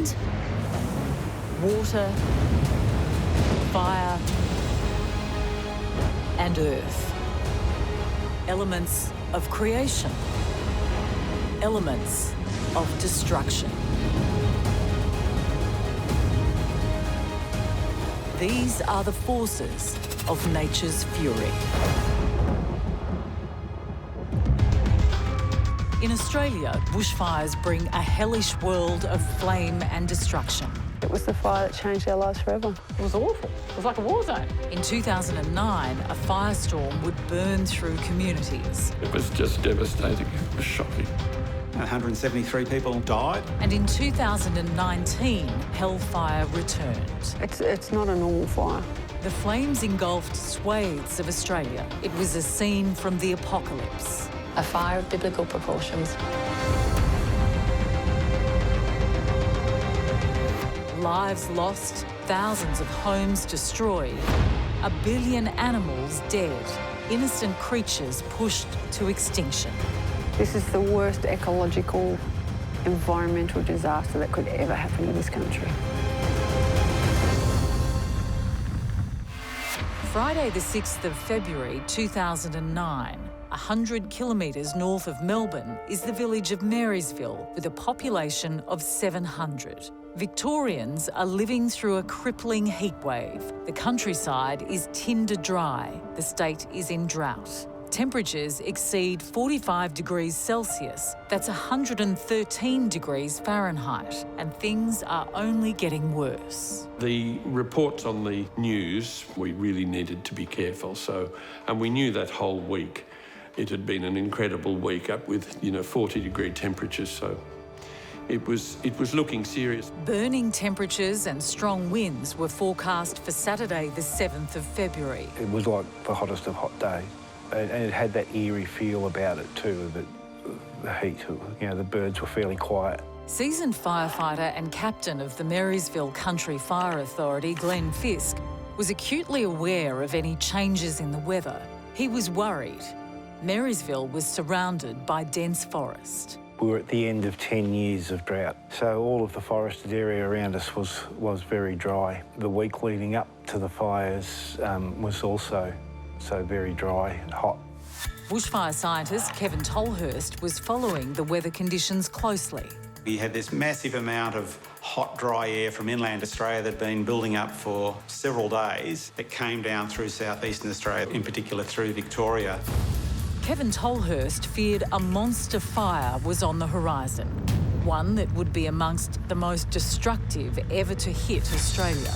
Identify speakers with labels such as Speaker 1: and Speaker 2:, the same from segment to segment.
Speaker 1: wind, water, fire, and earth. Elements of creation, elements of destruction. These are the forces of nature's fury. In Australia, bushfires bring a hellish world of flame and destruction.
Speaker 2: It was the fire that changed our lives forever.
Speaker 3: It was awful. It was like a war zone.
Speaker 1: In 2009, a firestorm would burn through communities.
Speaker 4: It was just devastating. It was shocking.
Speaker 5: 173 people died.
Speaker 1: And in 2019, hellfire returned.
Speaker 2: It's not a normal fire.
Speaker 1: The flames engulfed swathes of Australia. It was a scene from the apocalypse.
Speaker 6: A fire of biblical proportions.
Speaker 1: Lives lost, thousands of homes destroyed, 1 billion animals dead, innocent creatures pushed to extinction.
Speaker 2: This is the worst ecological, environmental disaster that could ever happen in this country.
Speaker 1: Friday the 6th of February 2009, 100 kilometres north of Melbourne is the village of Marysville with a population of 700. Victorians are living through a crippling heatwave. The countryside is tinder dry. The state is in drought. Temperatures exceed 45 degrees Celsius. That's 113 degrees Fahrenheit. And things are only getting worse.
Speaker 4: The reports on the news, we really needed to be careful. And we knew that whole week. It had been an incredible week up with, 40-degree temperatures, so it was looking serious.
Speaker 1: Burning temperatures and strong winds were forecast for Saturday the 7th of February.
Speaker 7: It was like the hottest of hot days, and it had that eerie feel about it too, the heat. The birds were fairly quiet.
Speaker 1: Seasoned firefighter and captain of the Marysville Country Fire Authority, Glenn Fisk, was acutely aware of any changes in the weather. He was worried. Marysville was surrounded by dense forest.
Speaker 7: We were at the end of 10 years of drought, so all of the forested area around us was very dry. The week leading up to the fires was also so very dry and hot.
Speaker 1: Bushfire scientist Kevin Tolhurst was following the weather conditions closely.
Speaker 5: We had this massive amount of hot, dry air from inland Australia that had been building up for several days that came down through southeastern Australia, in particular through Victoria.
Speaker 1: Kevin Tolhurst feared a monster fire was on the horizon, one that would be amongst the most destructive ever to hit Australia.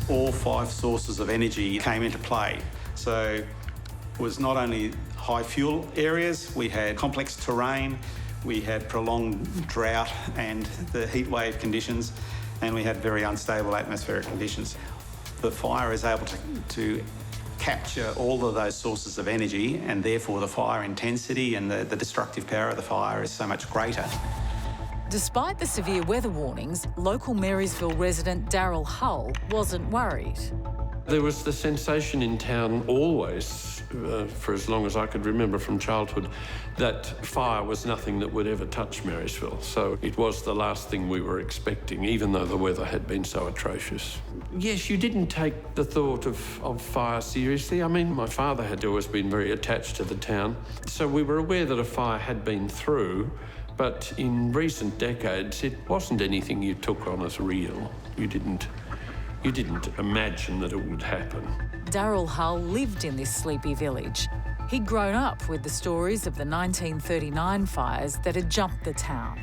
Speaker 5: All 5 sources of energy came into play. So it was not only high fuel areas, we had complex terrain, we had prolonged drought and the heat wave conditions, and we had very unstable atmospheric conditions. The fire is able to capture all of those sources of energy, and therefore the fire intensity and the destructive power of the fire is so much greater.
Speaker 1: Despite the severe weather warnings, local Marysville resident Daryl Hull wasn't worried.
Speaker 4: There was the sensation in town always, for as long as I could remember from childhood, that fire was nothing that would ever touch Marysville. So it was the last thing we were expecting, even though the weather had been so atrocious. Yes, you didn't take the thought of fire seriously. I mean, my father had always been very attached to the town, so we were aware that a fire had been through, but in recent decades, it wasn't anything you took on as real. You didn't imagine that it would happen.
Speaker 1: Daryl Hull lived in this sleepy village. He'd grown up with the stories of the 1939 fires that had jumped the town.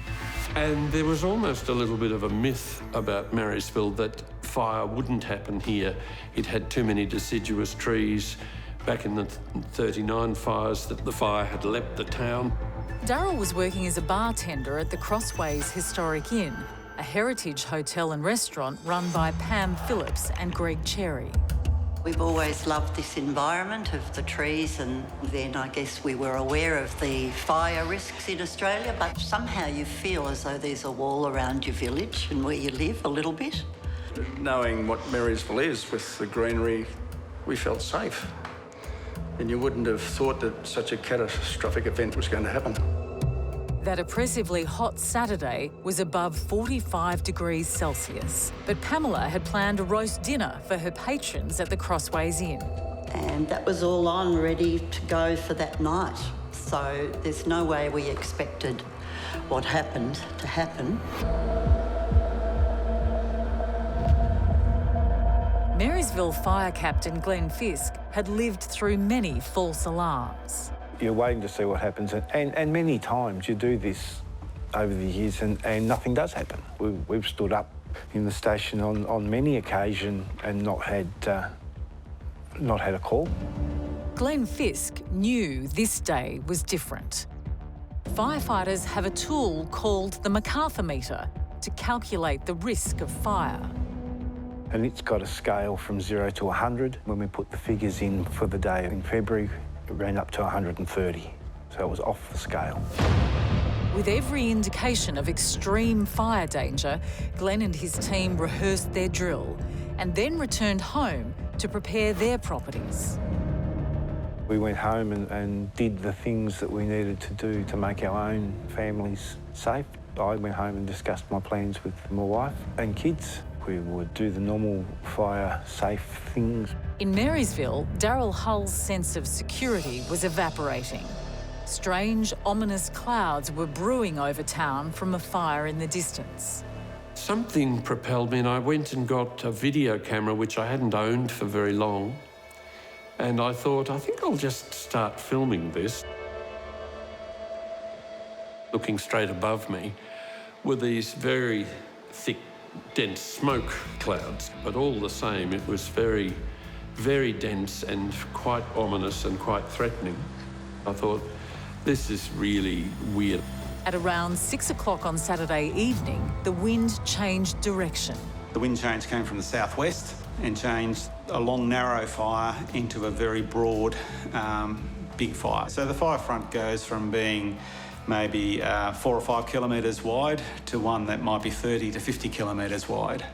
Speaker 4: And there was almost a little bit of a myth about Marysville that fire wouldn't happen here. It had too many deciduous trees. Back in the 39 fires, that the fire had leapt the town.
Speaker 1: Daryl was working as a bartender at the Crossways Historic Inn, a heritage hotel and restaurant run by Pam Phillips and Greg Cherry.
Speaker 8: We've always loved this environment of the trees, and then I guess we were aware of the fire risks in Australia, but somehow you feel as though there's a wall around your village and where you live a little bit.
Speaker 9: Knowing what Marysville is with the greenery, we felt safe. And you wouldn't have thought that such a catastrophic event was going to happen.
Speaker 1: That oppressively hot Saturday was above 45 degrees Celsius, but Pamela had planned a roast dinner for her patrons at the Crossways Inn.
Speaker 8: And that was all on, ready to go for that night. So there's no way we expected what happened to happen.
Speaker 1: Marysville Fire Captain Glenn Fisk had lived through many false alarms.
Speaker 7: You're waiting to see what happens, and many times you do this over the years and nothing does happen. We've stood up in the station on many occasions and not had a call.
Speaker 1: Glenn Fisk knew this day was different. Firefighters have a tool called the MacArthur meter to calculate the risk of fire.
Speaker 7: And it's got a scale from 0 to 100. When we put the figures in for the day in February, it ran up to 130, so it was off the scale.
Speaker 1: With every indication of extreme fire danger, Glenn and his team rehearsed their drill and then returned home to prepare their properties.
Speaker 7: We went home and did the things that we needed to do to make our own families safe. I went home and discussed my plans with my wife and kids. We would do the normal fire-safe things.
Speaker 1: In Marysville, Daryl Hull's sense of security was evaporating. Strange, ominous clouds were brewing over town from a fire in the distance.
Speaker 4: Something propelled me, and I went and got a video camera, which I hadn't owned for very long. And I thought, I think I'll just start filming this. Looking straight above me were these very thick, dense smoke clouds, but all the same, it was very, very dense and quite ominous and quite threatening. I thought, this is really weird.
Speaker 1: At around 6 o'clock on Saturday evening, the wind changed direction.
Speaker 5: The wind change came from the southwest and changed a long, narrow fire into a very broad, big fire. So the fire front goes from being maybe 4 or 5 kilometres wide to one that might be 30 to 50 kilometres wide.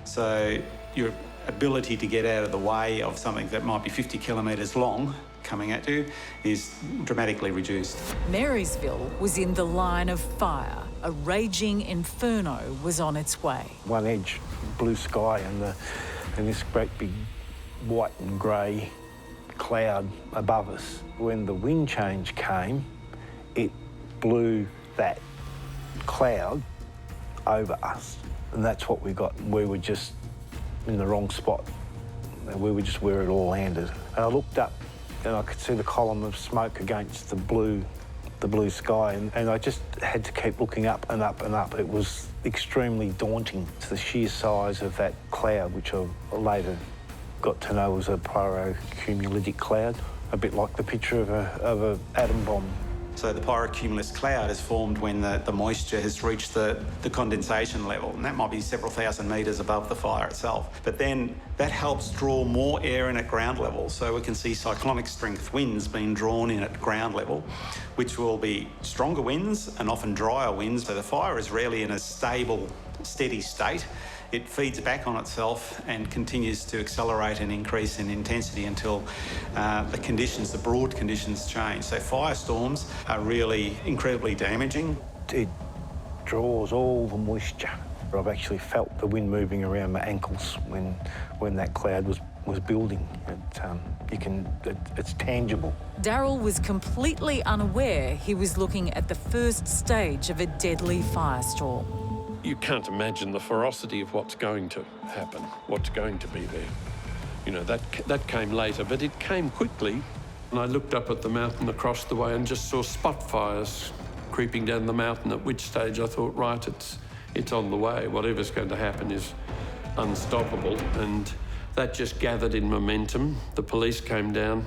Speaker 5: So your ability to get out of the way of something that might be 50 kilometres long coming at you is dramatically reduced.
Speaker 1: Marysville was in the line of fire. A raging inferno was on its way.
Speaker 7: One edge, blue sky, and this great big white and grey cloud above us. When the wind change came, it blew that cloud over us, and that's what we got. We were just in the wrong spot. We were just where it all landed. And I looked up and I could see the column of smoke against the blue sky, and I just had to keep looking up and up and up. It was extremely daunting. It's the sheer size of that cloud, which I later got to know was a pyrocumulative cloud, a bit like the picture of an atom bomb.
Speaker 5: So the pyrocumulus cloud is formed when the moisture has reached the condensation level, and that might be several thousand metres above the fire itself. But then that helps draw more air in at ground level, so we can see cyclonic strength winds being drawn in at ground level, which will be stronger winds and often drier winds. So the fire is rarely in a stable, steady state. It feeds back on itself and continues to accelerate and increase in intensity until the broad conditions change. So firestorms are really incredibly damaging.
Speaker 7: It draws all the moisture. I've actually felt the wind moving around my ankles when that cloud was building. It's tangible.
Speaker 1: Daryl was completely unaware he was looking at the first stage of a deadly firestorm.
Speaker 4: You can't imagine the ferocity of what's going to happen, what's going to be there. You know, that came later, but it came quickly. And I looked up at the mountain across the way and just saw spot fires creeping down the mountain, at which stage I thought, right, it's on the way. Whatever's going to happen is unstoppable. And that just gathered in momentum. The police came down.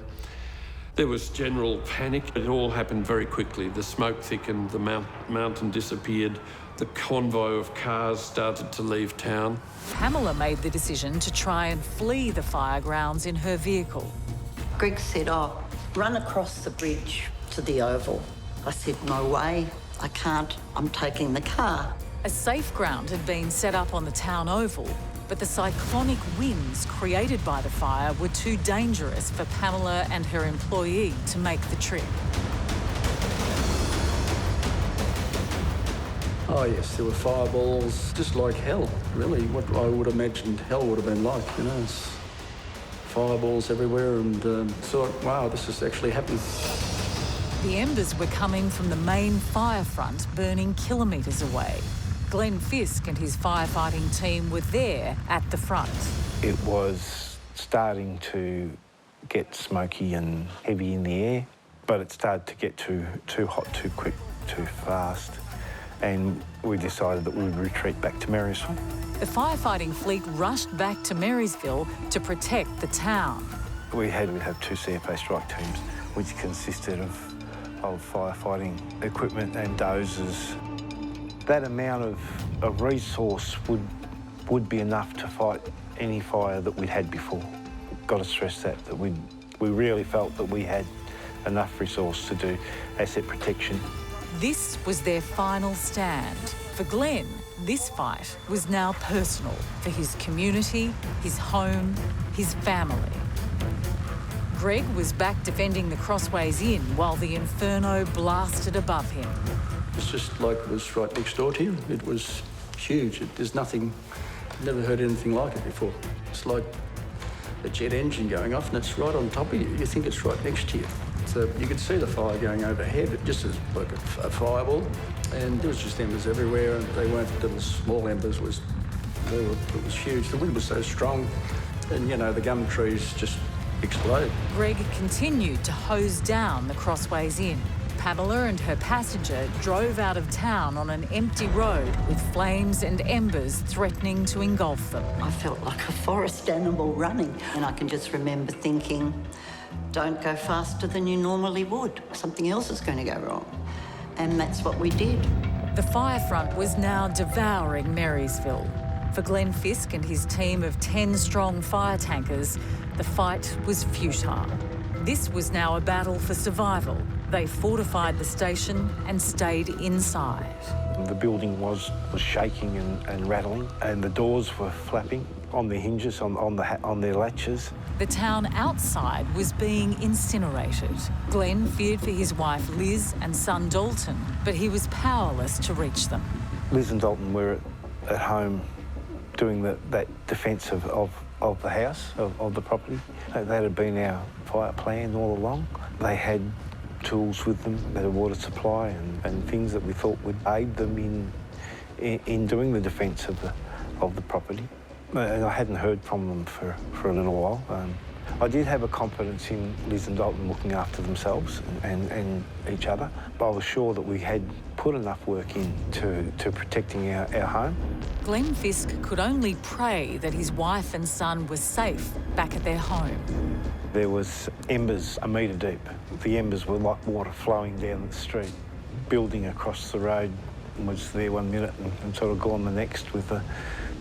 Speaker 4: There was general panic. It all happened very quickly. The smoke thickened, the mountain disappeared. The convoy of cars started to leave town.
Speaker 1: Pamela made the decision to try and flee the fire grounds in her vehicle.
Speaker 8: Greg said, oh, run across the bridge to the Oval. I said, no way, I can't, I'm taking the car.
Speaker 1: A safe ground had been set up on the town oval, but the cyclonic winds created by the fire were too dangerous for Pamela and her employee to make the trip.
Speaker 9: Oh yes, there were fireballs, just like hell, really. What I would imagine hell would have been like, you know. It's fireballs everywhere, and thought, wow, this is actually happening.
Speaker 1: The embers were coming from the main fire front, burning kilometres away. Glenn Fisk and his firefighting team were there at the front.
Speaker 7: It was starting to get smoky and heavy in the air, but it started to get too hot, too quick, too fast, and we decided that we would retreat back to Marysville.
Speaker 1: The firefighting fleet rushed back to Marysville to protect the town.
Speaker 7: We have 2 CFA strike teams, which consisted of firefighting equipment and dozers. That amount of resource would be enough to fight any fire that we'd had before. Got to stress that we really felt that we had enough resource to do asset protection.
Speaker 1: This was their final stand. For Glenn, this fight was now personal for his community, his home, his family. Greg was back defending the Crossways Inn while the inferno blasted above him.
Speaker 9: It's just like it was right next door to you. It was huge. There's nothing, never heard anything like it before. It's like a jet engine going off and it's right on top of you. You think it's right next to you. So you could see the fire going overhead, just as like a fireball. And there was just embers everywhere, and they weren't little small embers. It was huge. The wind was so strong, and you know, the gum trees just exploded.
Speaker 1: Greg continued to hose down the Crossways Inn. Pamela and her passenger drove out of town on an empty road with flames and embers threatening to engulf them.
Speaker 8: I felt like a forest animal running, and I can just remember thinking, don't go faster than you normally would. Something else is going to go wrong. And that's what we did.
Speaker 1: The fire front was now devouring Marysville. For Glenn Fisk and his team of 10 strong fire tankers, the fight was futile. This was now a battle for survival. They fortified the station and stayed inside.
Speaker 7: The building was shaking and rattling, and the doors were flapping on the hinges, on their latches.
Speaker 1: The town outside was being incinerated. Glenn feared for his wife Liz and son Dalton, but he was powerless to reach them.
Speaker 7: Liz and Dalton were at home doing that defence of the house, of the property. That had been our fire plan all along. They had tools with them, they had a water supply and things that we thought would aid them in doing the defence of the property. And I hadn't heard from them for a little while. I did have a confidence in Liz and Dalton looking after themselves and each other, but I was sure that we had put enough work in to protecting our home.
Speaker 1: Glenn Fisk could only pray that his wife and son were safe back at their home.
Speaker 7: There was embers a metre deep. The embers were like water flowing down the street. Building across the road was there 1 minute and sort of gone the next with the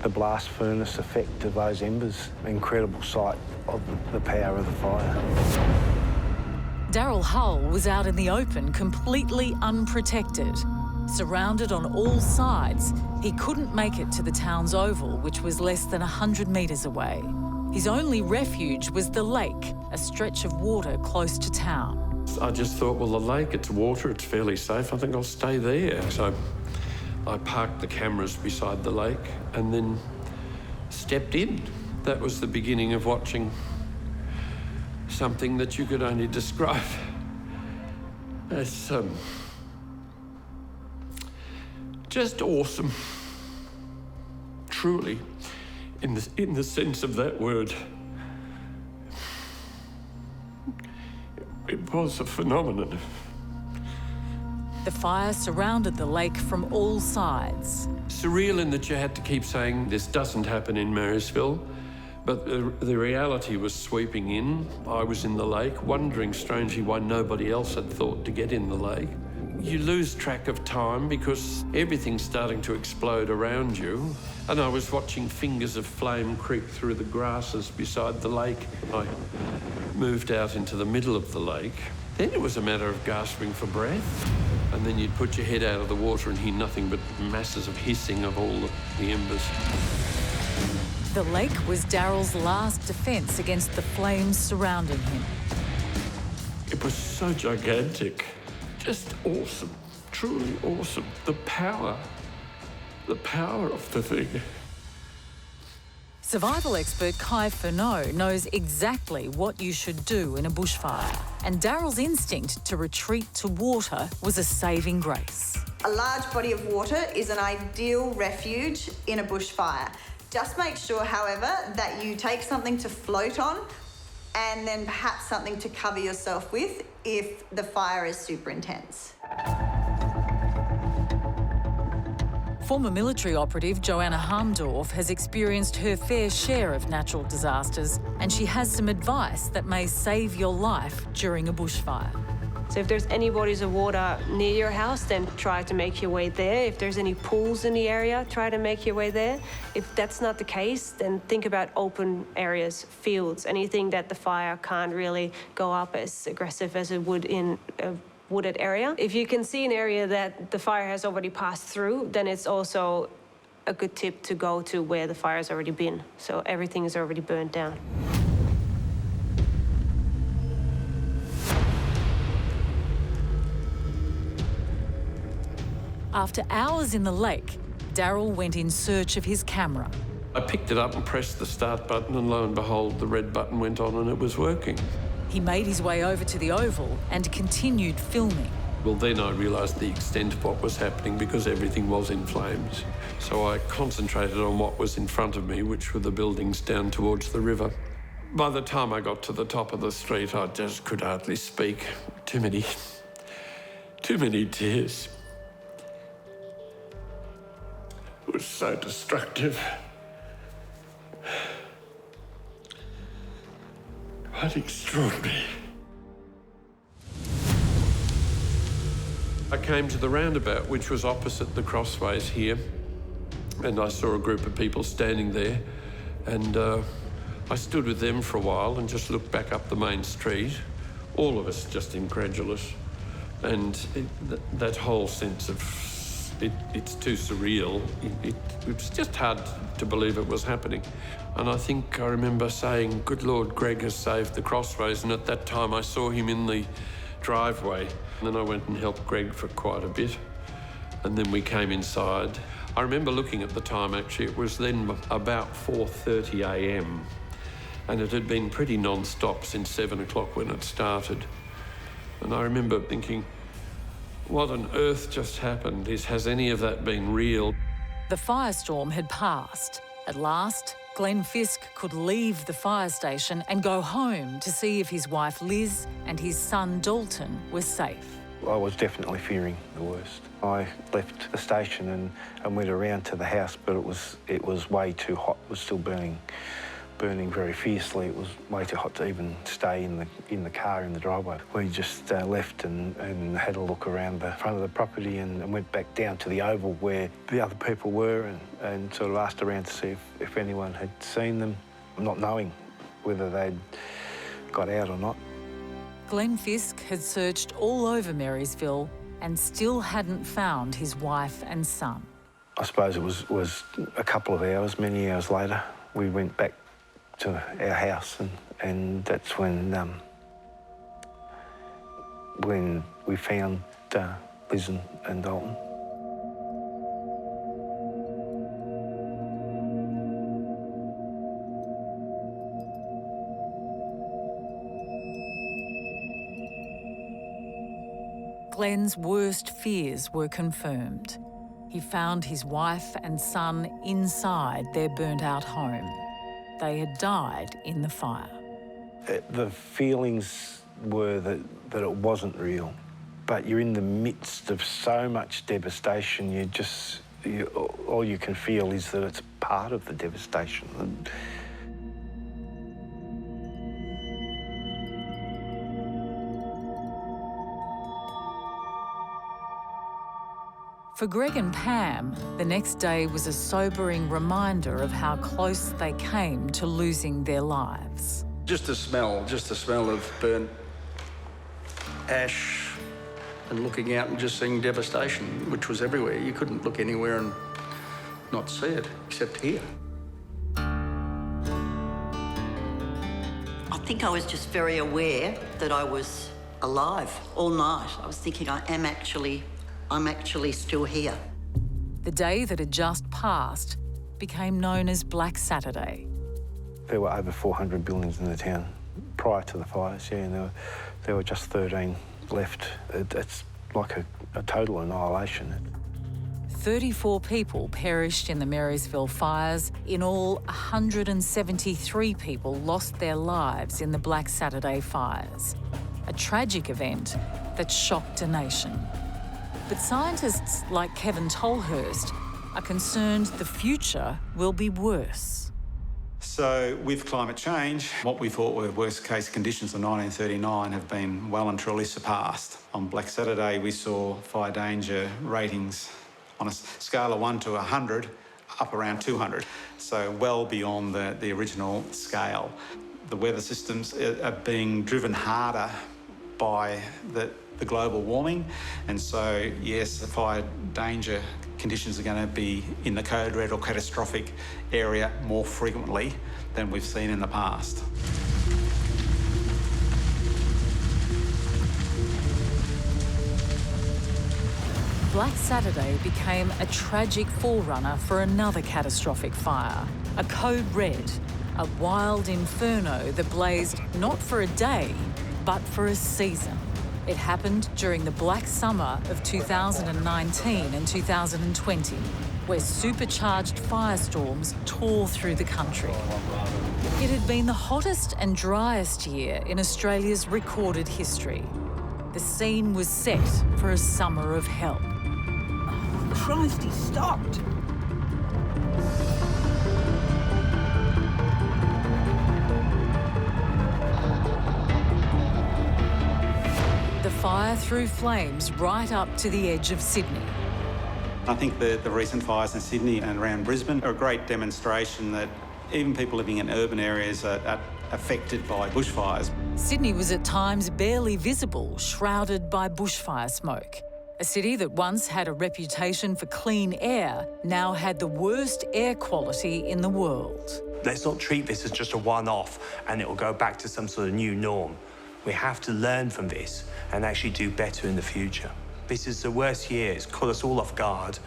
Speaker 7: blast furnace effect of those embers. Incredible sight of the power of the fire.
Speaker 1: Daryl Hull was out in the open, completely unprotected. Surrounded on all sides, he couldn't make it to the town's oval, which was less than 100 metres away. His only refuge was the lake, a stretch of water close to town.
Speaker 4: I just thought, well, the lake, it's water, it's fairly safe. I think I'll stay there. So I parked the cameras beside the lake and then stepped in. That was the beginning of watching something that you could only describe as just awesome. Truly, in the sense of that word. It was a phenomenon.
Speaker 1: The fire surrounded the lake from all sides.
Speaker 4: Surreal in that you had to keep saying, this doesn't happen in Marysville, but the reality was sweeping in. I was in the lake, wondering strangely why nobody else had thought to get in the lake. You lose track of time because everything's starting to explode around you. And I was watching fingers of flame creep through the grasses beside the lake. I moved out into the middle of the lake. Then it was a matter of gasping for breath. And then you'd put your head out of the water and hear nothing but masses of hissing of all the embers.
Speaker 1: The lake was Daryl's last defence against the flames surrounding him.
Speaker 4: It was so gigantic. Just awesome, truly awesome. The power the power of the thing.
Speaker 1: Survival expert Kai Furneaux knows exactly what you should do in a bushfire, and Daryl's instinct to retreat to water was a saving grace.
Speaker 10: A large body of water is an ideal refuge in a bushfire. Just make sure, however, that you take something to float on and then perhaps something to cover yourself with if the fire is super intense.
Speaker 1: Former military operative Joanna Harmdorf has experienced her fair share of natural disasters, and she has some advice that may save your life during a bushfire.
Speaker 11: So if there's any bodies of water near your house, then try to make your way there. If there's any pools in the area, try to make your way there. If that's not the case, then think about open areas, fields, anything that the fire can't really go up as aggressive as it would in a wooded area. If you can see an area that the fire has already passed through, then it's also a good tip to go to where the fire's already been. So everything is already burned down.
Speaker 1: After hours in the lake, Daryl went in search of his camera.
Speaker 4: I picked it up and pressed the start button, and lo and behold, the red button went on and it was working.
Speaker 1: He made his way over to the oval and continued filming.
Speaker 4: Well, then I realised the extent of what was happening because everything was in flames. So I concentrated on what was in front of me, which were the buildings down towards the river. By the time I got to the top of the street, I just could hardly speak. Too many tears. It was so destructive. Quite extraordinary. I came to the roundabout, which was opposite the crossways here, and I saw a group of people standing there, and I stood with them for a while and just looked back up the main street, all of us just incredulous, and that whole sense of it's too surreal. It was just hard to believe it was happening. And I think I remember saying, "Good Lord, Greg has saved the crossways." And at that time I saw him in the driveway. And then I went and helped Greg for quite a bit. And then we came inside. I remember looking at the time, actually, it was then about 4:30 a.m. And it had been pretty non-stop since 7 o'clock when it started. And I remember thinking, what on earth just happened? Has any of that been real?
Speaker 1: The firestorm had passed. At last, Glenn Fisk could leave the fire station and go home to see if his wife Liz and his son Dalton were safe.
Speaker 7: I was definitely fearing the worst. I left the station and went around to the house, but it was way too hot. It was still burning very fiercely. It was way too hot to even stay in the car in the driveway. We just left and had a look around the front of the property and went back down to the oval where the other people were and sort of asked around to see if anyone had seen them, not knowing whether they'd got out or not.
Speaker 1: Glenn Fisk had searched all over Marysville and still hadn't found his wife and son.
Speaker 7: I suppose it was a couple of hours, many hours later, we went back to our house, and that's when we found Liz and Dalton.
Speaker 1: Glenn's worst fears were confirmed. He found his wife and son inside their burnt-out home. They had died in the fire.
Speaker 7: The feelings were that it wasn't real, but you're in the midst of so much devastation, all you can feel is that it's part of the devastation.
Speaker 1: For Greg and Pam, the next day was a sobering reminder of how close they came to losing their lives.
Speaker 9: Just the smell of burnt ash and looking out and just seeing devastation, which was everywhere. You couldn't look anywhere and not see it, except here.
Speaker 8: I think I was just very aware that I was alive all night. I was thinking I'm actually still here.
Speaker 1: The day that had just passed became known as Black Saturday.
Speaker 7: There were over 400 buildings in the town prior to the fires, yeah, and there were just 13 left. It's like a total annihilation.
Speaker 1: 34 people perished in the Marysville fires. In all, 173 people lost their lives in the Black Saturday fires. A tragic event that shocked a nation. But scientists like Kevin Tolhurst are concerned the future will be worse.
Speaker 5: So with climate change, what we thought were worst case conditions of 1939 have been well and truly surpassed. On Black Saturday, we saw fire danger ratings on a scale of 1 to 100, up around 200, so well beyond the original scale. The weather systems are being driven harder by the global warming, and so, yes, the fire danger conditions are going to be in the code red or catastrophic area more frequently than we've seen in the past.
Speaker 1: Black Saturday became a tragic forerunner for another catastrophic fire, a code red, a wild inferno that blazed not for a day, but for a season. It happened during the black summer of 2019 and 2020, where supercharged firestorms tore through the country. It had been the hottest and driest year in Australia's recorded history. The scene was set for a summer of hell.
Speaker 12: Christ, he stopped.
Speaker 1: The fire threw flames right up to the edge of Sydney.
Speaker 5: I think the recent fires in Sydney and around Brisbane are a great demonstration that even people living in urban areas are affected by bushfires.
Speaker 1: Sydney was at times barely visible, shrouded by bushfire smoke. A city that once had a reputation for clean air now had the worst air quality in the world.
Speaker 13: Let's not treat this as just a one-off and it will go back to some sort of new norm. We have to learn from this and actually do better in the future. This is the worst year. It's caught us all off guard.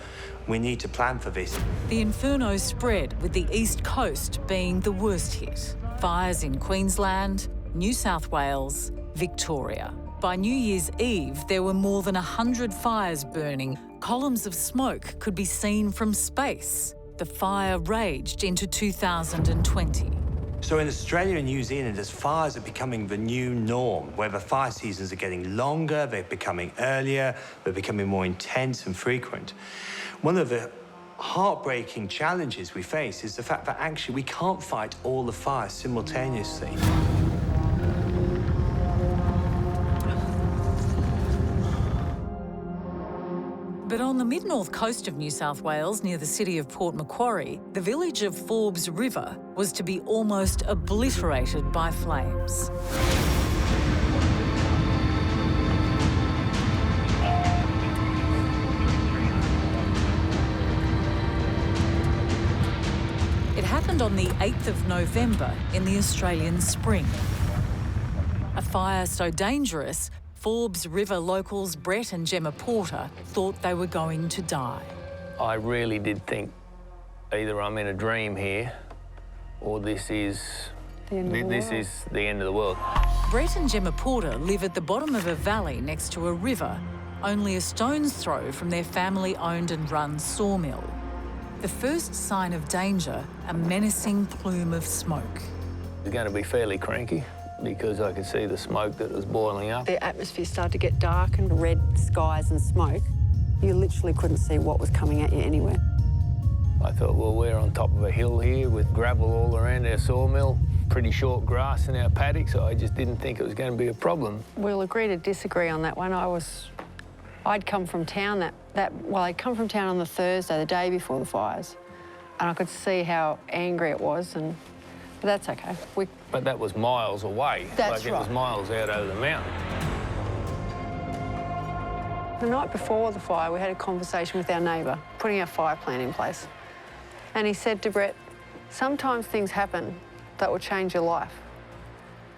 Speaker 13: We need to plan for this.
Speaker 1: The inferno spread, with the East Coast being the worst hit. Fires in Queensland, New South Wales, Victoria. By New Year's Eve, there were more than 100 fires burning. Columns of smoke could be seen from space. The fire raged into 2020.
Speaker 13: So in Australia and New Zealand, as fires are becoming the new norm, where the fire seasons are getting longer, they're becoming earlier, they're becoming more intense and frequent. One of the heartbreaking challenges we face is the fact that actually we can't fight all the fires simultaneously.
Speaker 1: But on the mid-north coast of New South Wales, near the city of Port Macquarie, the village of Forbes River was to be almost obliterated by flames. It happened on the 8th of November in the Australian spring. A fire so dangerous, Forbes River locals Brett and Gemma Porter thought they were going to die.
Speaker 14: I really did think either I'm in a dream here or this is the end of the world.
Speaker 1: Brett and Gemma Porter live at the bottom of a valley next to a river, only a stone's throw from their family-owned and run sawmill. The first sign of danger, a menacing plume of smoke.
Speaker 14: It's going to be fairly cranky, because I could see the smoke that was boiling up.
Speaker 2: The atmosphere started to get dark and red skies and smoke. You literally couldn't see what was coming at you anywhere.
Speaker 14: I thought, well, we're on top of a hill here with gravel all around our sawmill, pretty short grass in our paddock, so I just didn't think it was going to be a problem.
Speaker 2: We'll agree to disagree on that one. I'd come from town I'd come from town on the Thursday, the day before the fires, and I could see how angry it was, but that's okay.
Speaker 14: But that was miles away.
Speaker 2: That's
Speaker 14: right. It was miles out over the mountain.
Speaker 2: The night before the fire, we had a conversation with our neighbour, putting our fire plan in place. And he said to Brett, sometimes things happen that will change your life.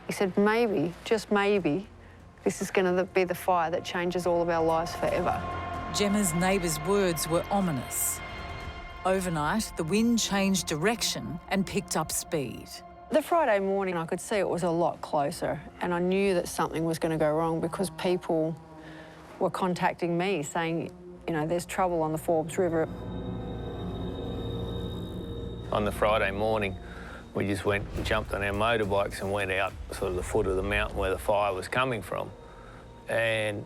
Speaker 2: He said, maybe, just maybe, this is going to be the fire that changes all of our lives forever.
Speaker 1: Gemma's neighbour's words were ominous. Overnight, the wind changed direction and picked up speed.
Speaker 2: The Friday morning, I could see it was a lot closer, and I knew that something was going to go wrong because people were contacting me saying, you know, there's trouble on the Forbes River.
Speaker 14: On the Friday morning, we just went and jumped on our motorbikes and went out sort of the foot of the mountain where the fire was coming from. And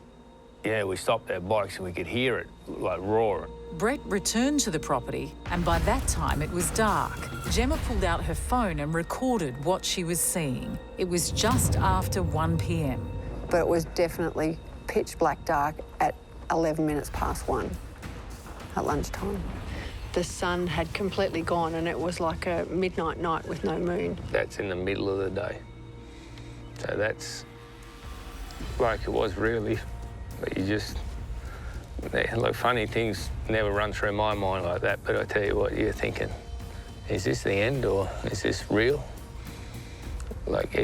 Speaker 14: yeah, we stopped our bikes and we could hear it, like, roaring.
Speaker 1: Brett returned to the property, and by that time it was dark. Gemma pulled out her phone and recorded what she was seeing. It was just after 1 p.m.
Speaker 2: But it was definitely pitch black dark at 11 minutes past 1 at lunchtime. The sun had completely gone and it was like a midnight night with no moon.
Speaker 14: That's in the middle of the day. So that's like it was really, but you just, like, funny things never run through my mind like that, but I tell you what, you're thinking, is this the end or is this real? Like,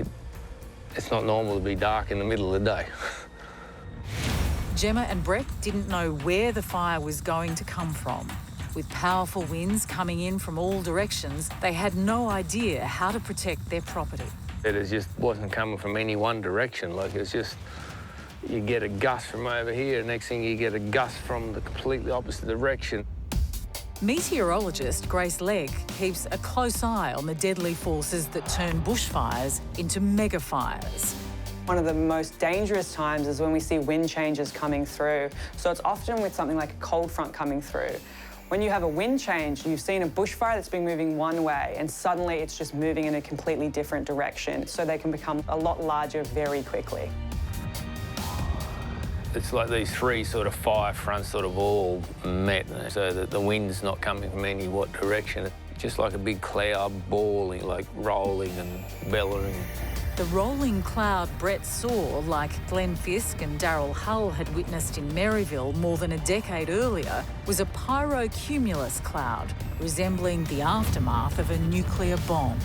Speaker 14: it's not normal to be dark in the middle of the day.
Speaker 1: Gemma and Brett didn't know where the fire was going to come from. With powerful winds coming in from all directions, they had no idea how to protect their property.
Speaker 14: It just wasn't coming from any one direction. Like, it's just, you get a gust from over here, next thing you get a gust from the completely opposite direction.
Speaker 1: Meteorologist Grace Legg keeps a close eye on the deadly forces that turn bushfires into megafires.
Speaker 15: One of the most dangerous times is when we see wind changes coming through. So it's often with something like a cold front coming through. When you have a wind change, you've seen a bushfire that's been moving one way and suddenly it's just moving in a completely different direction. So they can become a lot larger very quickly.
Speaker 14: It's like these three sort of fire fronts sort of all met, so that the wind's not coming from any what direction. It's just like a big cloud balling, like rolling and bellowing.
Speaker 1: The rolling cloud Brett saw, like Glenn Fisk and Daryl Hull had witnessed in Maryville more than a decade earlier, was a pyrocumulus cloud, resembling the aftermath of a nuclear bomb.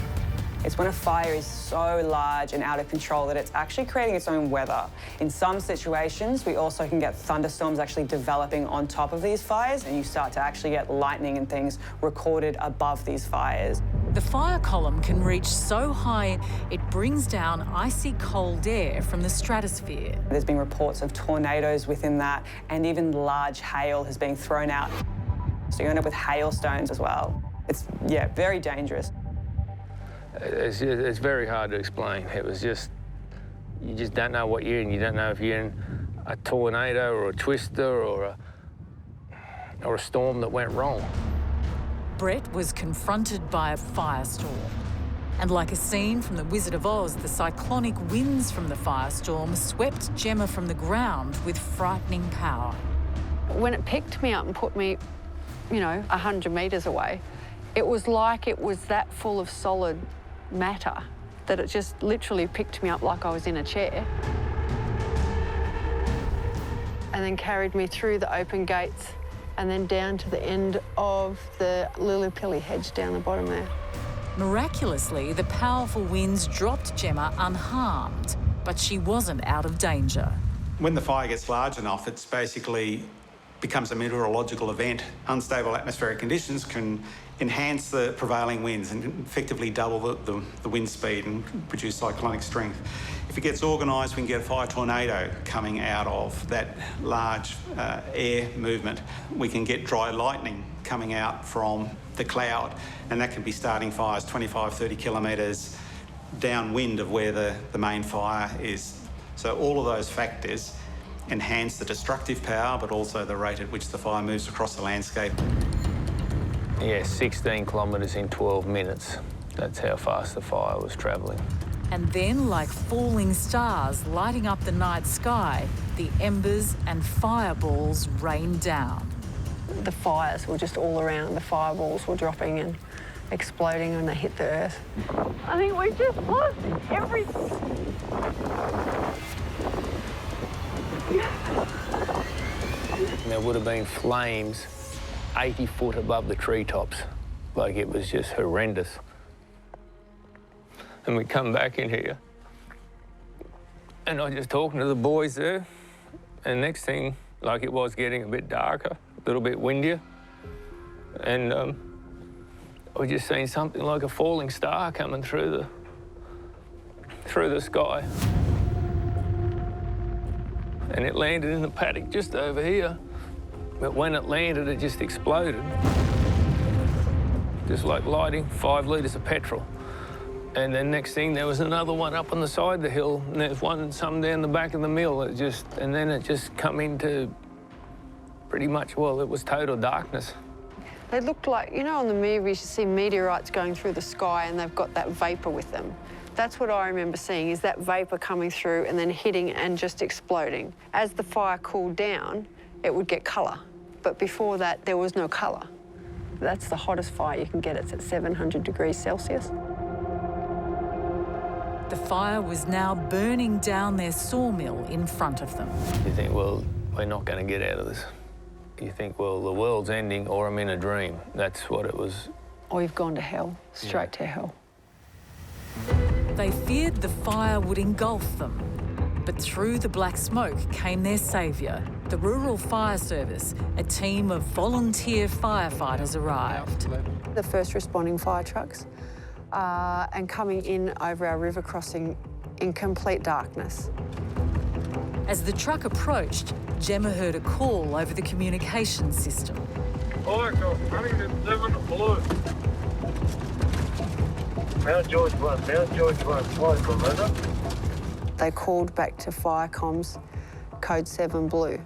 Speaker 15: It's when a fire is so large and out of control that it's actually creating its own weather. In some situations, we also can get thunderstorms actually developing on top of these fires, and you start to actually get lightning and things recorded above these fires.
Speaker 1: The fire column can reach so high it brings down icy cold air from the stratosphere.
Speaker 15: There's been reports of tornadoes within that, and even large hail has been thrown out. So you end up with hailstones as well. It's, yeah, very dangerous.
Speaker 14: It's very hard to explain. It was just, you just don't know what you're in. You don't know if you're in a tornado or a twister or a storm that went wrong.
Speaker 1: Brett was confronted by a firestorm. And like a scene from The Wizard of Oz, the cyclonic winds from the firestorm swept Gemma from the ground with frightening power.
Speaker 2: When it picked me up and put me, you know, 100 metres away, it was like it was that full of solid matter that it just literally picked me up like I was in a chair. And then carried me through the open gates and then down to the end of the lily-pilly hedge down the bottom there.
Speaker 1: Miraculously, the powerful winds dropped Gemma unharmed, but she wasn't out of danger.
Speaker 5: When the fire gets large enough, it's basically becomes a meteorological event. Unstable atmospheric conditions can enhance the prevailing winds and effectively double the wind speed and produce cyclonic strength. If it gets organised, we can get a fire tornado coming out of that large air movement. We can get dry lightning coming out from the cloud, and that can be starting fires 25, 30 kilometres downwind of where the main fire is. So all of those factors enhance the destructive power, but also the rate at which the fire moves across the landscape.
Speaker 14: Yeah, 16 kilometres in 12 minutes. That's how fast the fire was travelling.
Speaker 1: And then, like falling stars lighting up the night sky, the embers and fireballs rained down.
Speaker 2: The fires were just all around. The fireballs were dropping and exploding when they hit the earth. I think we just lost everything.
Speaker 14: There would have been flames 80 foot above the treetops. Like, it was just horrendous. And we come back in here, and I'm just talking to the boys there, and next thing, like, it was getting a bit darker, a little bit windier. And we just seen something like a falling star coming through the sky. And it landed in the paddock just over here. But when it landed, it just exploded. Just like lighting 5 litres of petrol. And then next thing, there was another one up on the side of the hill, and there's some down the back of the mill. And then it just come into pretty much, well, it was total darkness.
Speaker 2: They looked like, you know, on the movies you see meteorites going through the sky and they've got that vapour with them. That's what I remember seeing, is that vapour coming through and then hitting and just exploding. As the fire cooled down, it would get colour. But before that, there was no colour. That's the hottest fire you can get. It's at 700 degrees Celsius.
Speaker 1: The fire was now burning down their sawmill in front of them.
Speaker 14: You think, well, we're not going to get out of this. You think, well, the world's ending or I'm in a dream. That's what it was.
Speaker 2: Or you've gone to hell, straight to hell.
Speaker 1: They feared the fire would engulf them. But through the black smoke came their saviour. The Rural Fire Service, a team of volunteer firefighters arrived.
Speaker 2: The first responding fire trucks and coming in over our river crossing in complete darkness.
Speaker 1: As the truck approached, Gemma heard a call over the communication system.
Speaker 16: Mount George 1, fire commander.
Speaker 2: They called back to fire comms, code 7 blue.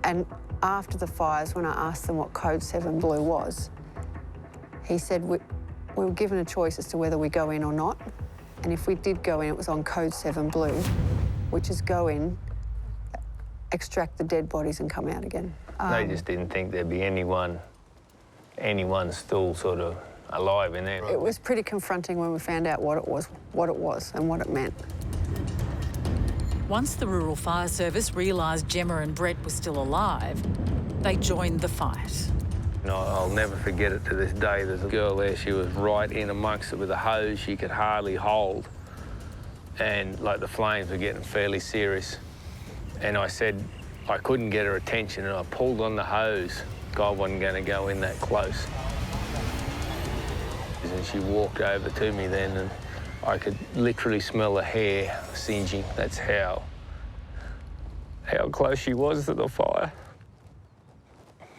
Speaker 2: And after the fires, when I asked them what code 7 blue was, he said we were given a choice as to whether we go in or not. And if we did go in, it was on code 7 blue, which is go in, extract the dead bodies and come out again.
Speaker 14: They just didn't think there'd be anyone still sort of alive in there.
Speaker 2: It was pretty confronting when we found out what it was and what it meant.
Speaker 1: Once the Rural Fire Service realised Gemma and Brett were still alive, they joined the fight.
Speaker 14: No, I'll never forget it to this day. There's a girl there, she was right in amongst it with a hose she could hardly hold. And, like, the flames were getting fairly serious. And I said I couldn't get her attention, and I pulled on the hose. God wasn't going to go in that close. And she walked over to me then, and I could literally smell the hair singeing. That's how close she was to the fire.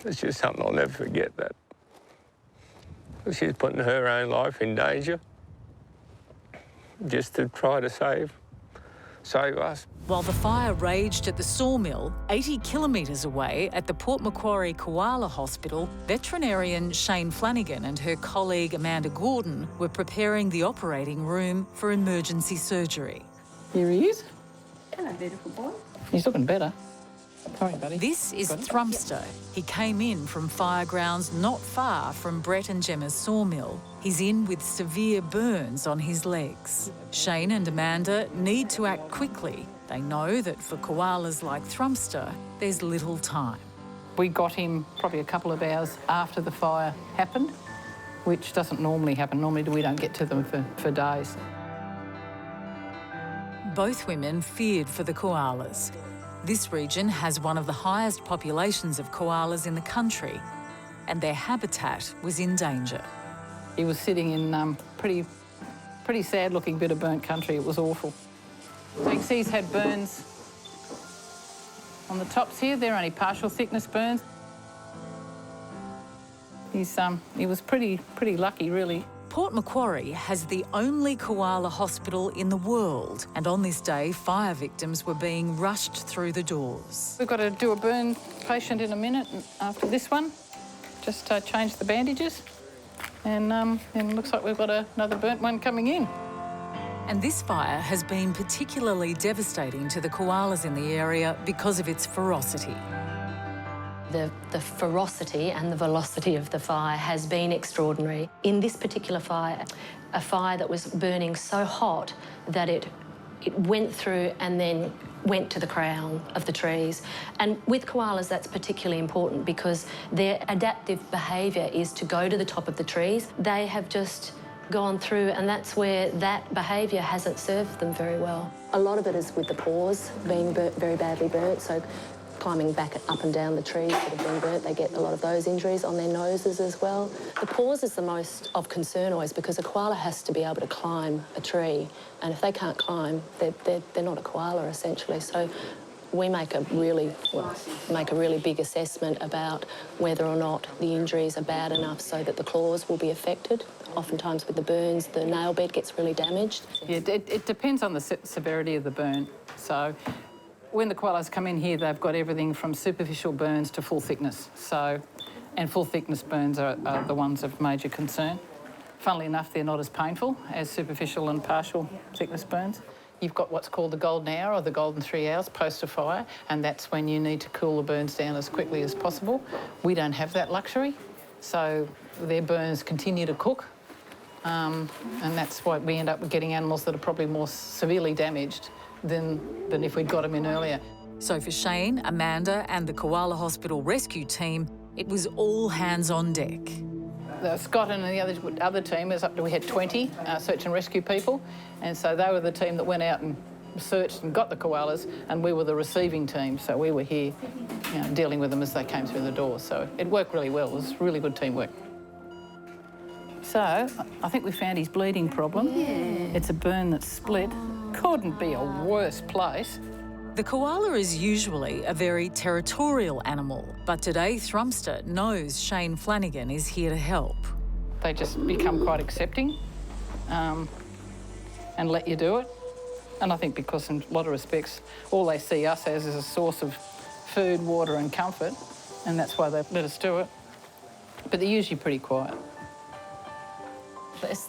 Speaker 14: It's just something I'll never forget, that. She's putting her own life in danger just to try to save us.
Speaker 1: While the fire raged at the sawmill, 80 kilometres away at the Port Macquarie Koala Hospital, veterinarian Shane Flanagan and her colleague Amanda Gordon were preparing the operating room for emergency surgery.
Speaker 3: Here he is.
Speaker 6: Hello, beautiful boy.
Speaker 3: He's looking better. Sorry, buddy.
Speaker 1: This is Thrumster. He came in from firegrounds not far from Brett and Gemma's sawmill. He's in with severe burns on his legs. Shane and Amanda need to act quickly. They know that for koalas like Thrumster, there's little time.
Speaker 3: We got him probably a couple of hours after the fire happened, which doesn't normally happen. Normally we don't get to them for days.
Speaker 1: Both women feared for the koalas. This region has one of the highest populations of koalas in the country, and their habitat was in danger.
Speaker 3: He was sitting in pretty sad-looking bit of burnt country. It was awful. So you can see he's had burns on the tops here. They're only partial thickness burns. He was pretty lucky, really.
Speaker 1: Port Macquarie has the only koala hospital in the world, and on this day, fire victims were being rushed through the doors.
Speaker 3: We've got to do a burn patient in a minute after this one. Just change the bandages, and it looks like we've got another burnt one coming in.
Speaker 1: And this fire has been particularly devastating to the koalas in the area because of its ferocity.
Speaker 6: The ferocity and the velocity of the fire has been extraordinary. In this particular fire, a fire that was burning so hot that it went through and then went to the crown of the trees. And with koalas, that's particularly important because their adaptive behaviour is to go to the top of the trees. They have just gone through, and that's where that behaviour hasn't served them very well. A lot of it is with the paws being very badly burnt, so climbing back up and down the trees that have been burnt. They get a lot of those injuries on their noses as well. The paws is the most of concern always because a koala has to be able to climb a tree, and if they can't climb, they're not a koala essentially. So we make a really big assessment about whether or not the injuries are bad enough so that the claws will be affected. Oftentimes with the burns, the nail bed gets really damaged.
Speaker 3: Yeah, it depends on the severity of the burn. So when the koalas come in here, they've got everything from superficial burns to full thickness. And full thickness burns are the ones of major concern. Funnily enough, they're not as painful as superficial and partial thickness burns. You've got what's called the golden hour or the golden 3 hours post a fire, and that's when you need to cool the burns down as quickly as possible. We don't have that luxury, so their burns continue to cook, and that's why we end up getting animals that are probably more severely damaged than if we'd got them in earlier.
Speaker 1: So for Shane, Amanda and the Koala Hospital rescue team, it was all hands on deck.
Speaker 3: Scott and the other team, we had 20 search and rescue people, and so they were the team that went out and searched and got the koalas, and we were the receiving team, so we were here dealing with them as they came through the door. So it worked really well. It was really good teamwork. So I think we found his bleeding problem. Yeah. It's a burn that's split. Couldn't be a worse place.
Speaker 1: The koala is usually a very territorial animal, but today Thrumster knows Shane Flanagan is here to help.
Speaker 3: They just become quite accepting and let you do it. And I think because in a lot of respects, all they see us as is a source of food, water and comfort, and that's why they let us do it. But they're usually pretty quiet.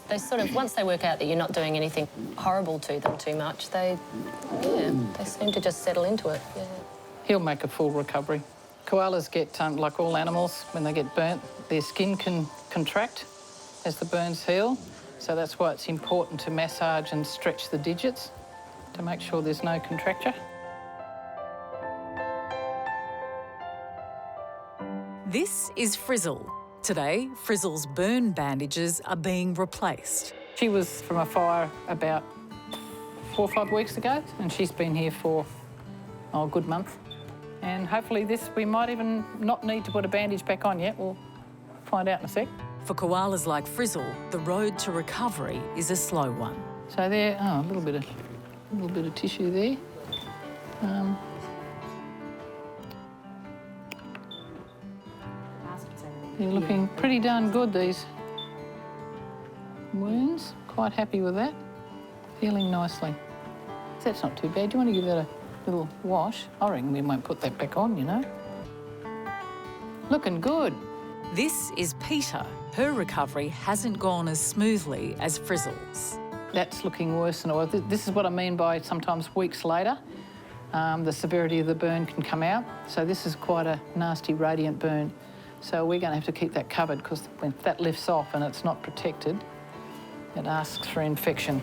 Speaker 6: They sort of, once they work out that you're not doing anything horrible to them too much, they seem to just settle into it. Yeah.
Speaker 3: He'll make a full recovery. Koalas get, like all animals, when they get burnt, their skin can contract as the burns heal. So that's why it's important to massage and stretch the digits to make sure there's no contracture.
Speaker 1: This is Frizzle. Today, Frizzle's burn bandages are being replaced.
Speaker 3: She was from a fire about 4 or 5 weeks ago, and she's been here for a good month. And hopefully we might even not need to put a bandage back on yet. We'll find out in a sec.
Speaker 1: For koalas like Frizzle, the road to recovery is a slow one.
Speaker 3: So there, a little bit of tissue there. They're looking pretty darn good, these wounds. Quite happy with that. Healing nicely. That's not too bad. Do you want to give that a little wash? I reckon we won't put that back on, you know. Looking good.
Speaker 1: This is Peter. Her recovery hasn't gone as smoothly as Frizzle's.
Speaker 3: That's looking worse than it was. This is what I mean by sometimes weeks later, the severity of the burn can come out. So this is quite a nasty radiant burn. So we're going to have to keep that covered because when that lifts off and it's not protected, it asks for infection.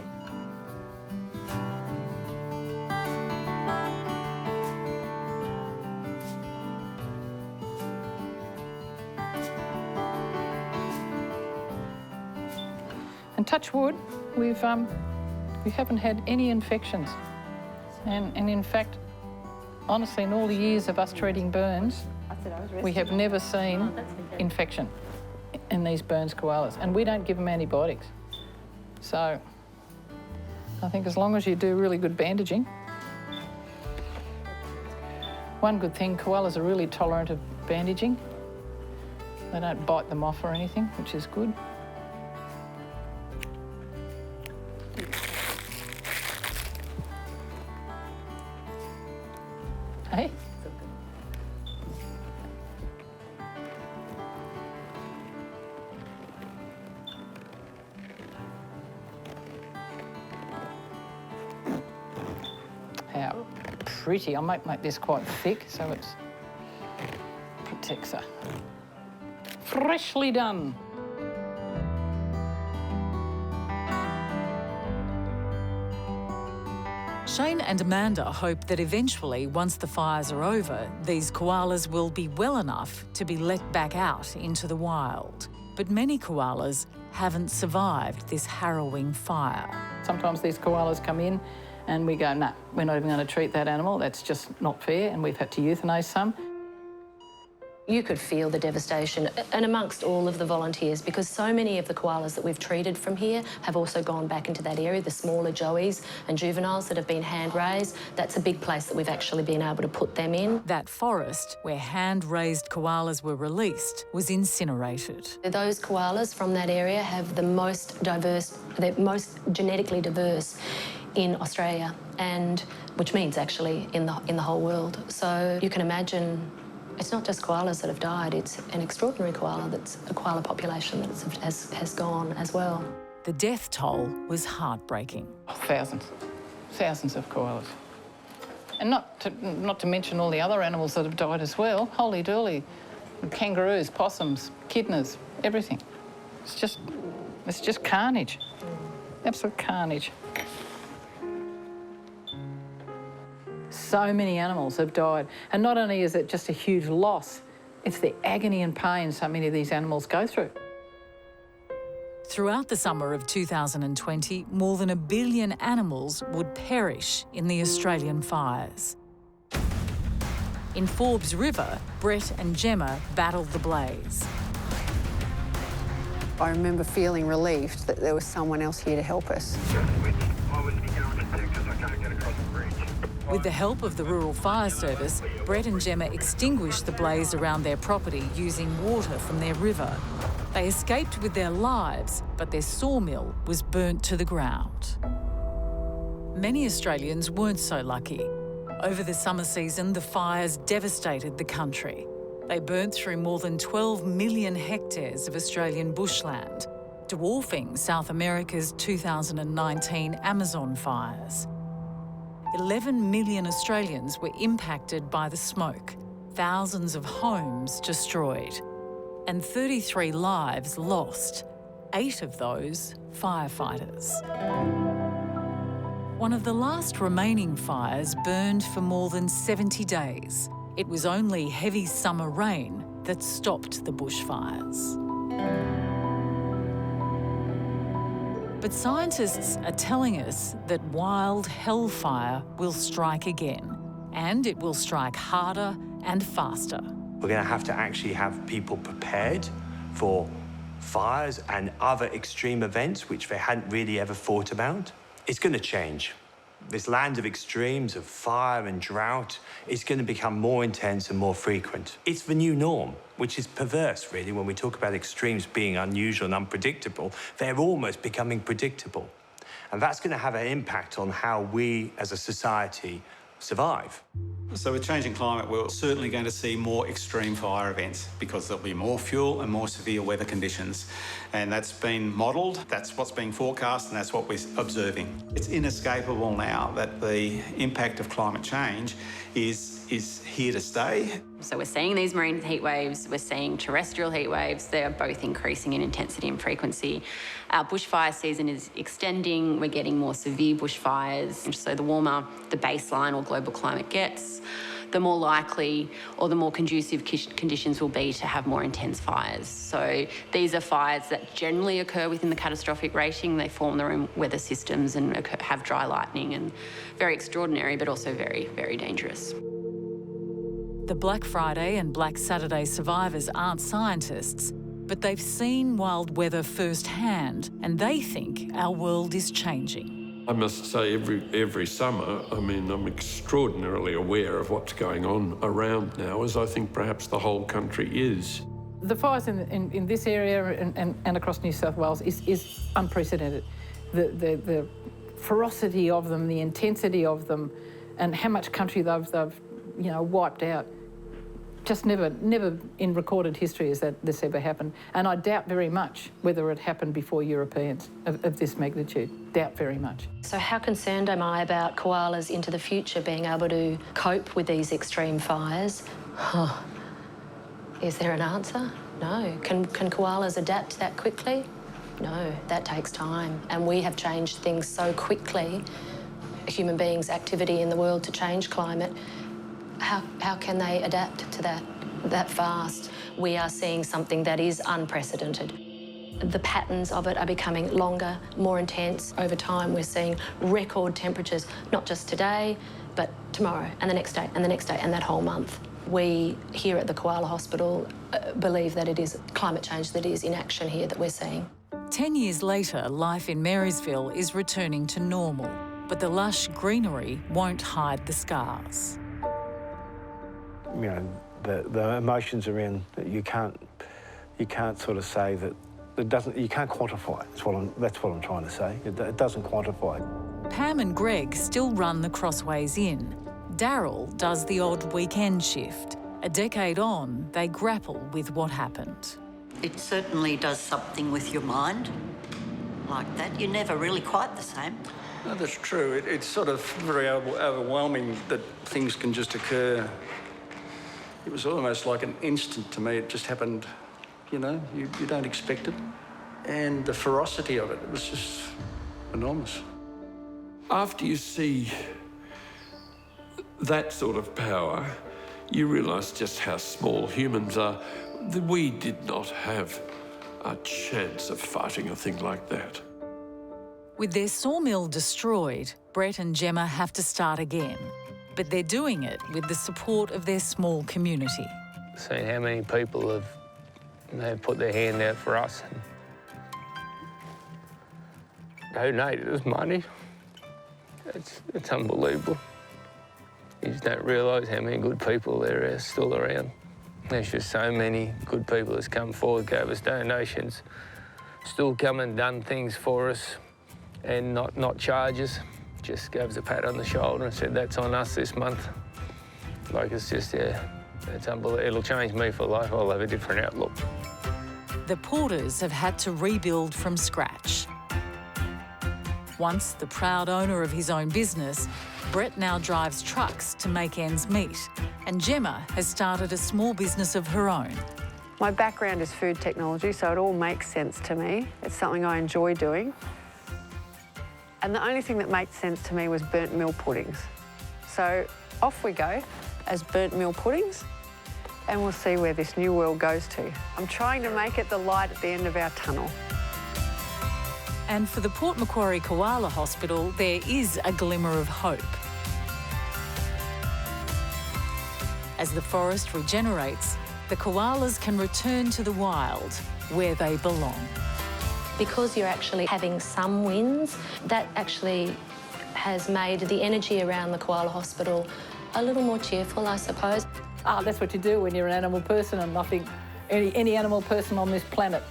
Speaker 3: And touch wood, we haven't had any infections. And in fact, honestly, in all the years of us treating burns, we have never seen infection in these burns koalas, and we don't give them antibiotics. So I think as long as you do really good bandaging. One good thing, koalas are really tolerant of bandaging. They don't bite them off or anything, which is good. Hey? How pretty. I might make this quite thick so it protects her. Freshly done.
Speaker 1: Shane and Amanda hope that eventually, once the fires are over, these koalas will be well enough to be let back out into the wild. But many koalas haven't survived this harrowing fire.
Speaker 3: Sometimes these koalas come in And we go, nah, we're not even going to treat that animal. That's just not fair, and we've had to euthanase some.
Speaker 6: You could feel the devastation, and amongst all of the volunteers, because so many of the koalas that we've treated from here have also gone back into that area, the smaller joeys and juveniles that have been hand-raised. That's a big place that we've actually been able to put them in.
Speaker 1: That forest where hand-raised koalas were released was incinerated.
Speaker 6: Those koalas from that area have the most diverse, they're most genetically diverse in Australia, and which means actually in the whole world. So you can imagine it's not just koalas that have died, it's an extraordinary koala, that's a koala population that has gone as well.
Speaker 1: The death toll was heartbreaking.
Speaker 3: Thousands of koalas. And not to mention all the other animals that have died as well. Holy dooly. Kangaroos, possums, echidnas, everything. It's just carnage. Absolute carnage. So many animals have died. And not only is it just a huge loss, it's the agony and pain so many of these animals go through.
Speaker 1: Throughout the summer of 2020, more than 1 billion animals would perish in the Australian fires. In Forbes River, Brett and Gemma battled the blaze.
Speaker 2: I remember feeling relieved that there was someone else here to help us.
Speaker 1: With the help of the Rural Fire Service, Brett and Gemma extinguished the blaze around their property using water from their river. They escaped with their lives, but their sawmill was burnt to the ground. Many Australians weren't so lucky. Over the summer season, the fires devastated the country. They burnt through more than 12 million hectares of Australian bushland, dwarfing South America's 2019 Amazon fires. 11 million Australians were impacted by the smoke, thousands of homes destroyed, and 33 lives lost, 8 of those firefighters. One of the last remaining fires burned for more than 70 days. It was only heavy summer rain that stopped the bushfires. But scientists are telling us that wild hellfire will strike again, and it will strike harder and faster.
Speaker 13: We're going to actually have people prepared for fires and other extreme events which they hadn't really ever thought about. It's going to change. This land of extremes, of fire and drought, is going to become more intense and more frequent. It's the new norm, which is perverse, really, when we talk about extremes being unusual and unpredictable. They're almost becoming predictable. And that's going to have an impact on how we, as a society, survive.
Speaker 5: So with changing climate, we're certainly going to see more extreme fire events because there'll be more fuel and more severe weather conditions. And that's been modelled, that's what's being forecast, and that's what we're observing. It's inescapable now that the impact of climate change is here to stay.
Speaker 17: So we're seeing these marine heat waves, we're seeing terrestrial heat waves. They are both increasing in intensity and frequency. Our bushfire season is extending, we're getting more severe bushfires. And so the warmer the baseline or global climate gets, the more likely or the more conducive conditions will be to have more intense fires. So these are fires that generally occur within the catastrophic rating. They form their own weather systems and have dry lightning, and very extraordinary, but also very, very dangerous.
Speaker 1: The Black Friday and Black Saturday survivors aren't scientists, but they've seen wild weather firsthand, and they think our world is changing.
Speaker 4: I must say, every summer, I mean, I'm extraordinarily aware of what's going on around now, as I think perhaps the whole country is.
Speaker 3: The fires in this area and across New South Wales is unprecedented. The ferocity of them, the intensity of them, and how much country they've wiped out. Just never in recorded history has this ever happened. And I doubt very much whether it happened before Europeans of this magnitude. Doubt very much.
Speaker 6: So how concerned am I about koalas into the future being able to cope with these extreme fires? Is there an answer? No. Can koalas adapt that quickly? No, that takes time. And we have changed things so quickly, human beings' activity in the world to change climate. How can they adapt to that fast? We are seeing something that is unprecedented. The patterns of it are becoming longer, more intense. Over time, we're seeing record temperatures, not just today, but tomorrow and the next day and the next day and that whole month. We here at the Koala Hospital believe that it is climate change that is in action here that we're seeing.
Speaker 1: 10 years later, life in Marysville is returning to normal, but the lush greenery won't hide the scars.
Speaker 7: You know, the emotions around you can't sort of say that it doesn't. You can't quantify it. That's what I'm trying to say. It doesn't quantify.
Speaker 1: Pam and Greg still run the Crossways Inn. Daryl does the odd weekend shift. A decade on, they grapple with what happened.
Speaker 8: It certainly does something with your mind like that. You're never really quite the same.
Speaker 9: No, that's true. It's sort of very overwhelming that things can just occur. It was almost like an instant to me. It just happened, you know, you don't expect it. And the ferocity of it was just enormous.
Speaker 4: After you see that sort of power, you realise just how small humans are. We did not have a chance of fighting a thing like that.
Speaker 1: With their sawmill destroyed, Brett and Gemma have to start again. But they're doing it with the support of their small community.
Speaker 14: Seeing how many people have put their hand out for us and donated us money. It's unbelievable. You just don't realise how many good people there are still around. There's just so many good people that's come forward, gave us donations, still come and done things for us and not charge us. Just gave us a pat on the shoulder and said, that's on us this month. Like, it's just, yeah, it's unbelievable. It'll change me for life. I'll have a different outlook.
Speaker 1: The Porters have had to rebuild from scratch. Once the proud owner of his own business, Brett now drives trucks to make ends meet, and Gemma has started a small business of her own.
Speaker 2: My background is food technology, so it all makes sense to me. It's something I enjoy doing. And the only thing that made sense to me was burnt meal puddings. So off we go as burnt meal puddings, and we'll see where this new world goes to. I'm trying to make it the light at the end of our tunnel.
Speaker 1: And for the Port Macquarie Koala Hospital, there is a glimmer of hope. As the forest regenerates, the koalas can return to the wild, where they belong.
Speaker 6: Because you're actually having some wins, that actually has made the energy around the Koala Hospital a little more cheerful, I suppose.
Speaker 3: Oh, that's what you do when you're an animal person, and I think any animal person on this planet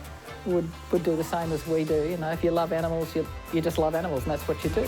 Speaker 3: would do the same as we do. You know, if you love animals, you just love animals, and that's what you do.